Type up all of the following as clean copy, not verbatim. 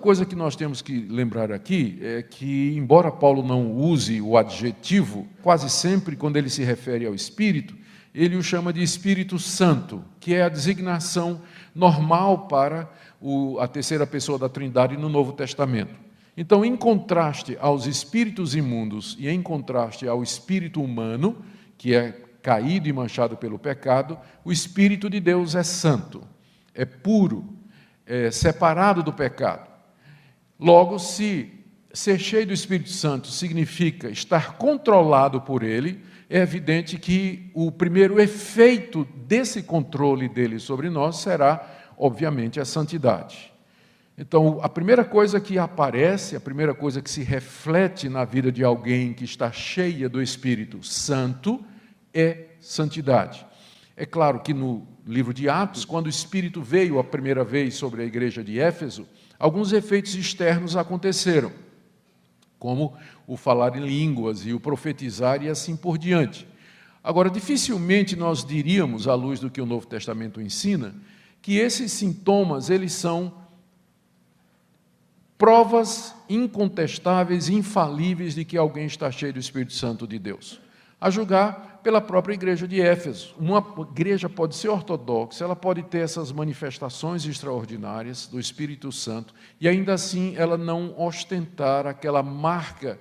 coisa que nós temos que lembrar aqui é que, embora Paulo não use o adjetivo, quase sempre, quando ele se refere ao Espírito, ele o chama de Espírito Santo, que é a designação normal para a terceira pessoa da Trindade no Novo Testamento. Então, em contraste aos espíritos imundos e em contraste ao espírito humano, que é caído e manchado pelo pecado, o Espírito de Deus é santo, é puro, é separado do pecado. Logo, se ser cheio do Espírito Santo significa estar controlado por ele, é evidente que o primeiro efeito desse controle dele sobre nós será, obviamente, a santidade. Então, a primeira coisa que aparece, a primeira coisa que se reflete na vida de alguém que está cheia do Espírito Santo é santidade. É claro que no livro de Atos, quando o Espírito veio a primeira vez sobre a igreja de Éfeso, alguns efeitos externos aconteceram, como o falar em línguas e o profetizar e assim por diante. Agora, dificilmente nós diríamos, à luz do que o Novo Testamento ensina, que esses sintomas, eles são provas incontestáveis, infalíveis de que alguém está cheio do Espírito Santo de Deus. A julgar pela própria igreja de Éfeso. Uma igreja pode ser ortodoxa, ela pode ter essas manifestações extraordinárias do Espírito Santo, e ainda assim ela não ostentar aquela marca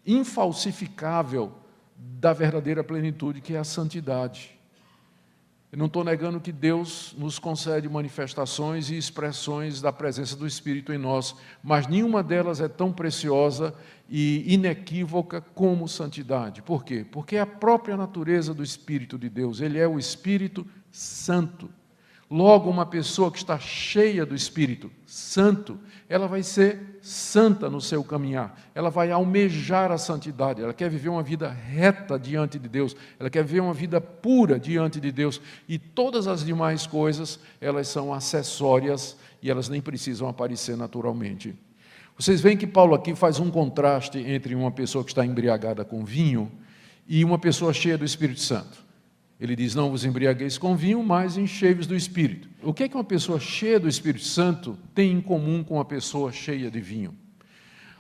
infalsificável da verdadeira plenitude, que é a santidade. Eu não estou negando que Deus nos concede manifestações e expressões da presença do Espírito em nós, mas nenhuma delas é tão preciosa e inequívoca como santidade. Por quê? Porque é a própria natureza do Espírito de Deus, ele é o Espírito Santo. Logo, uma pessoa que está cheia do Espírito Santo, ela vai ser santa no seu caminhar, ela vai almejar a santidade, ela quer viver uma vida reta diante de Deus, ela quer viver uma vida pura diante de Deus, e todas as demais coisas, elas são acessórias e elas nem precisam aparecer naturalmente. Vocês veem que Paulo aqui faz um contraste entre uma pessoa que está embriagada com vinho e uma pessoa cheia do Espírito Santo. Ele diz, não vos embriagueis com vinho, mas enchei-vos do Espírito. O que é que uma pessoa cheia do Espírito Santo tem em comum com uma pessoa cheia de vinho?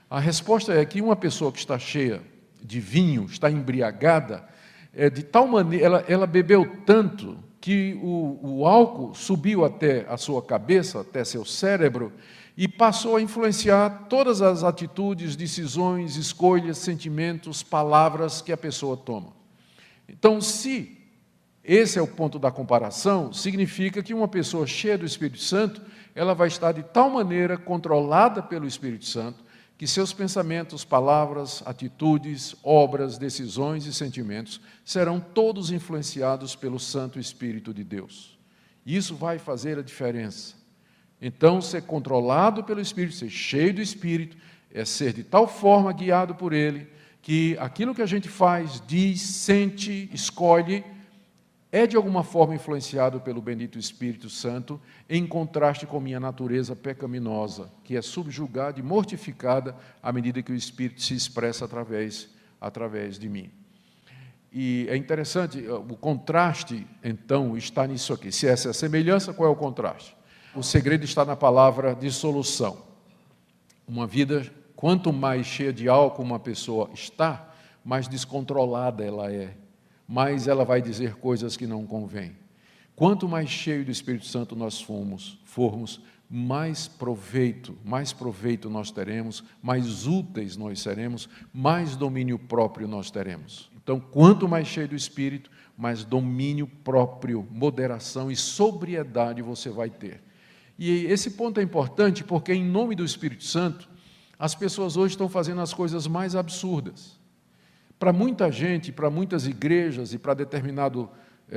A resposta é que uma pessoa que está cheia de vinho, está embriagada, de tal maneira, ela bebeu tanto que o álcool subiu até a sua cabeça, até seu cérebro, e passou a influenciar todas as atitudes, decisões, escolhas, sentimentos, palavras que a pessoa toma. Então, se esse é o ponto da comparação, significa que uma pessoa cheia do Espírito Santo, ela vai estar de tal maneira controlada pelo Espírito Santo, que seus pensamentos, palavras, atitudes, obras, decisões e sentimentos serão todos influenciados pelo Santo Espírito de Deus. Isso vai fazer a diferença. Então, ser controlado pelo Espírito, ser cheio do Espírito, é ser de tal forma guiado por Ele, que aquilo que a gente faz, diz, sente, escolhe, é de alguma forma influenciado pelo bendito Espírito Santo, em contraste com minha natureza pecaminosa, que é subjugada e mortificada à medida que o Espírito se expressa através de mim. E é interessante, o contraste, então, está nisso aqui. Se essa é a semelhança, qual é o contraste? O segredo está na palavra dissolução. Uma vida, quanto mais cheia de álcool uma pessoa está, mais descontrolada ela é, mais ela vai dizer coisas que não convêm. Quanto mais cheio do Espírito Santo nós formos, mais proveito nós teremos, mais úteis nós seremos, mais domínio próprio nós teremos. Então, quanto mais cheio do Espírito, mais domínio próprio, moderação e sobriedade você vai ter. E esse ponto é importante porque, em nome do Espírito Santo, as pessoas hoje estão fazendo as coisas mais absurdas. Para muita gente, para muitas igrejas e para determinado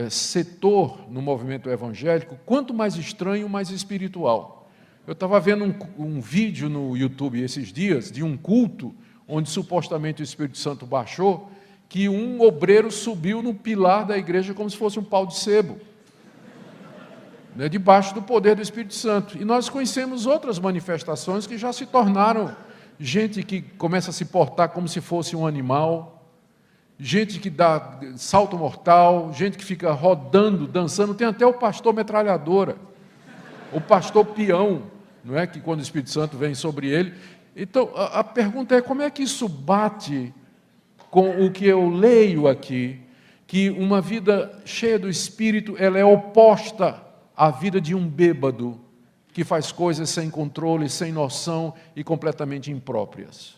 setor no movimento evangélico, quanto mais estranho, mais espiritual. Eu estava vendo um vídeo no YouTube esses dias, de um culto, onde supostamente o Espírito Santo baixou, que um obreiro subiu no pilar da igreja como se fosse um pau de sebo, né, debaixo do poder do Espírito Santo. E nós conhecemos outras manifestações que já se tornaram gente que começa a se portar como se fosse um animal, gente que dá salto mortal, gente que fica rodando, dançando, tem até o pastor metralhadora, o pastor peão, não é? Que quando o Espírito Santo vem sobre ele. Então, a pergunta é como é que isso bate com o que eu leio aqui, que uma vida cheia do Espírito, ela é oposta à vida de um bêbado, que faz coisas sem controle, sem noção e completamente impróprias.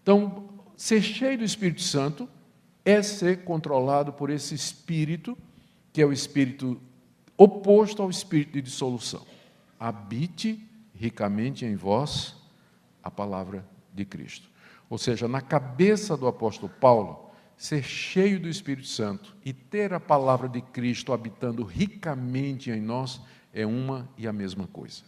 Então, ser cheio do Espírito Santo é ser controlado por esse Espírito, que é o Espírito oposto ao Espírito de dissolução. Habite ricamente em vós a palavra de Cristo. Ou seja, na cabeça do apóstolo Paulo, ser cheio do Espírito Santo e ter a palavra de Cristo habitando ricamente em nós é uma e a mesma coisa.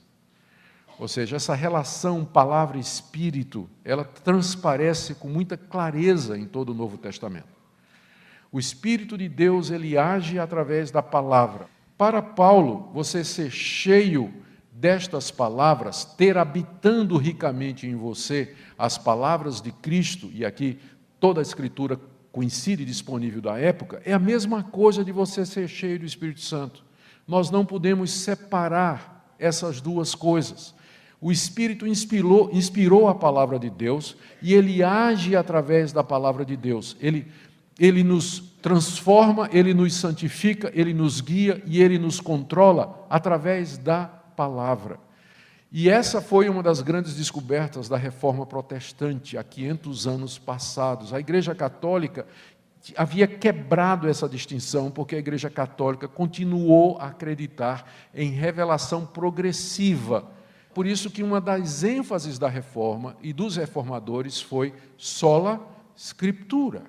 Ou seja, essa relação palavra-espírito, ela transparece com muita clareza em todo o Novo Testamento. O Espírito de Deus, ele age através da palavra. Para Paulo, você ser cheio destas palavras, ter habitando ricamente em você as palavras de Cristo, e aqui toda a Escritura coincide disponível da época, é a mesma coisa de você ser cheio do Espírito Santo. Nós não podemos separar essas duas coisas. O Espírito inspirou a palavra de Deus e ele age através da palavra de Deus. Ele nos transforma, ele nos santifica, ele nos guia e ele nos controla através da palavra. E essa foi uma das grandes descobertas da Reforma Protestante há 500 anos passados. A Igreja Católica havia quebrado essa distinção, porque a Igreja Católica continuou a acreditar em revelação progressiva. Por isso que uma das ênfases da Reforma e dos reformadores foi sola scriptura.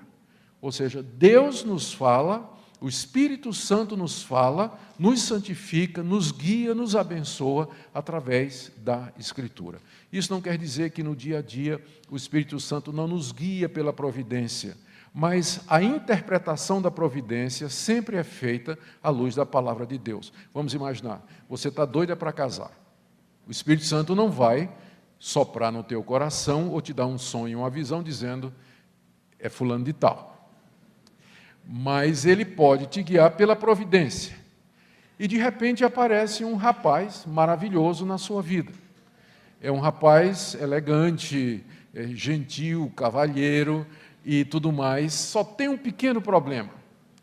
Ou seja, Deus nos fala, o Espírito Santo nos fala, nos santifica, nos guia, nos abençoa através da Escritura. Isso não quer dizer que no dia a dia o Espírito Santo não nos guia pela providência, mas a interpretação da providência sempre é feita à luz da palavra de Deus. Vamos imaginar, você está doida para casar. O Espírito Santo não vai soprar no teu coração ou te dar um sonho, uma visão dizendo, é fulano de tal. Mas ele pode te guiar pela providência. E de repente aparece um rapaz maravilhoso na sua vida. É um rapaz elegante, gentil, cavalheiro e tudo mais. Só tem um pequeno problema.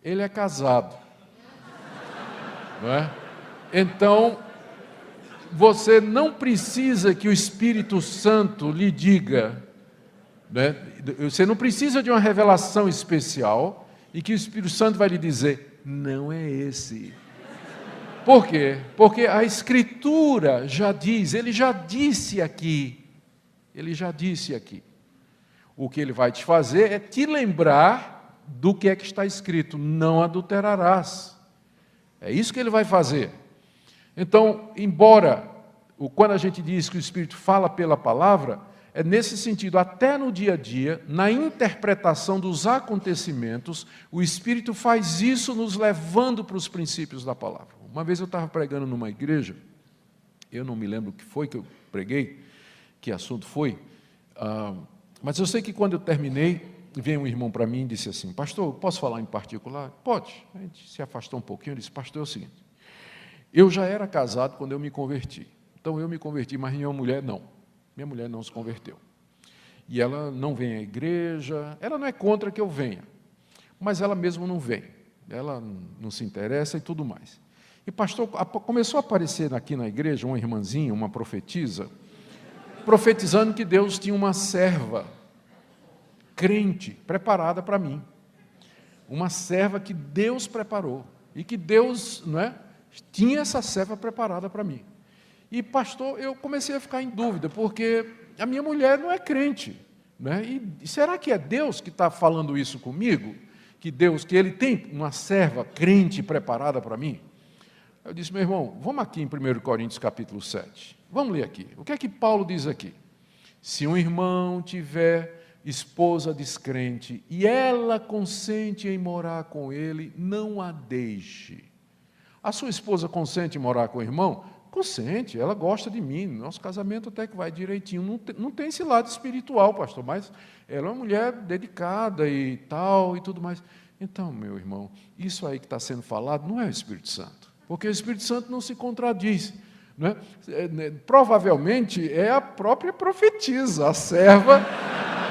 Ele é casado. Não é? Então, você não precisa que o Espírito Santo lhe diga, né? Você não precisa de uma revelação especial e que o Espírito Santo vai lhe dizer, não é esse. Por quê? Porque a Escritura já diz, ele já disse aqui. O que ele vai te fazer é te lembrar do que é que está escrito, não adulterarás. É isso que ele vai fazer. Então, embora, quando a gente diz que o Espírito fala pela palavra, é nesse sentido, até no dia a dia, na interpretação dos acontecimentos, o Espírito faz isso nos levando para os princípios da palavra. Uma vez eu estava pregando numa igreja, eu não me lembro o que foi que eu preguei, que assunto foi, mas eu sei que quando eu terminei, veio um irmão para mim e disse assim, pastor, posso falar em particular? Pode. A gente se afastou um pouquinho e disse, pastor, é o seguinte, eu já era casado quando eu me converti. Então eu me converti, mas minha mulher não. Minha mulher não se converteu. E ela não vem à igreja, ela não é contra que eu venha, mas ela mesmo não vem. Ela não se interessa e tudo mais. E pastor, começou a aparecer aqui na igreja uma irmãzinha, uma profetisa, profetizando que Deus tinha uma serva crente preparada para mim. Uma serva que Deus preparou. E que Deus, não é, tinha essa serva preparada para mim. E, pastor, eu comecei a ficar em dúvida, porque a minha mulher não é crente. Né? E será que é Deus que está falando isso comigo? Que ele tem uma serva crente preparada para mim? Eu disse, meu irmão, vamos aqui em 1 Coríntios capítulo 7. Vamos ler aqui. O que é que Paulo diz aqui? Se um irmão tiver esposa descrente e ela consente em morar com ele, não a deixe. A sua esposa consente em morar com o irmão? Consente, ela gosta de mim, nosso casamento até que vai direitinho, não tem esse lado espiritual, pastor, mas ela é uma mulher dedicada e tal, e tudo mais. Então, meu irmão, isso aí que está sendo falado não é o Espírito Santo, porque o Espírito Santo não se contradiz, Não é? Provavelmente é a própria profetisa, a serva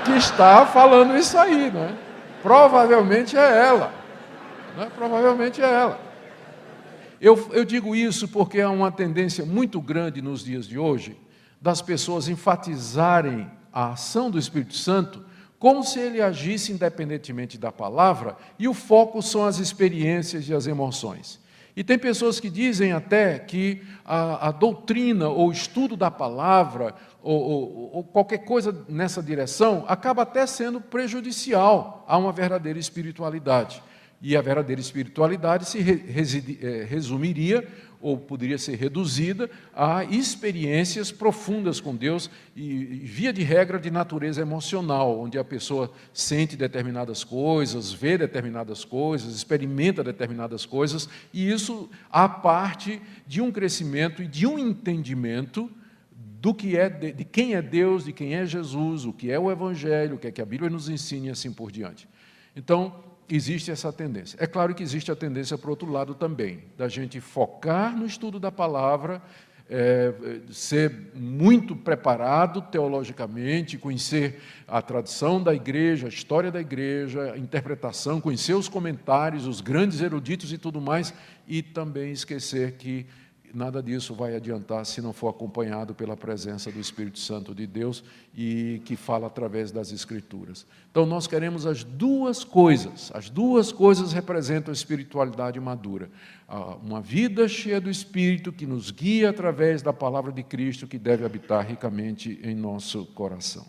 que está falando isso aí. Não é? Provavelmente é ela. Não é? Provavelmente é ela. Eu digo isso porque há uma tendência muito grande nos dias de hoje das pessoas enfatizarem a ação do Espírito Santo como se ele agisse independentemente da palavra, e o foco são as experiências e as emoções. E tem pessoas que dizem até que a doutrina ou estudo da palavra ou qualquer coisa nessa direção acaba até sendo prejudicial a uma verdadeira espiritualidade. E a verdadeira espiritualidade se resumiria, ou poderia ser reduzida, a experiências profundas com Deus, e via de regra de natureza emocional, onde a pessoa sente determinadas coisas, vê determinadas coisas, experimenta determinadas coisas, e isso há parte de um crescimento e de um entendimento do que é, de quem é Deus, de quem é Jesus, o que é o Evangelho, o que é que a Bíblia nos ensina e assim por diante. Então, existe essa tendência. É claro que existe a tendência para o outro lado também, da gente focar no estudo da palavra, ser muito preparado teologicamente, conhecer a tradição da igreja, a história da igreja, a interpretação, conhecer os comentários, os grandes eruditos e tudo mais, e também esquecer que nada disso vai adiantar se não for acompanhado pela presença do Espírito Santo de Deus e que fala através das Escrituras. Então, nós queremos as duas coisas representam a espiritualidade madura. Uma vida cheia do Espírito que nos guia através da palavra de Cristo que deve habitar ricamente em nosso coração.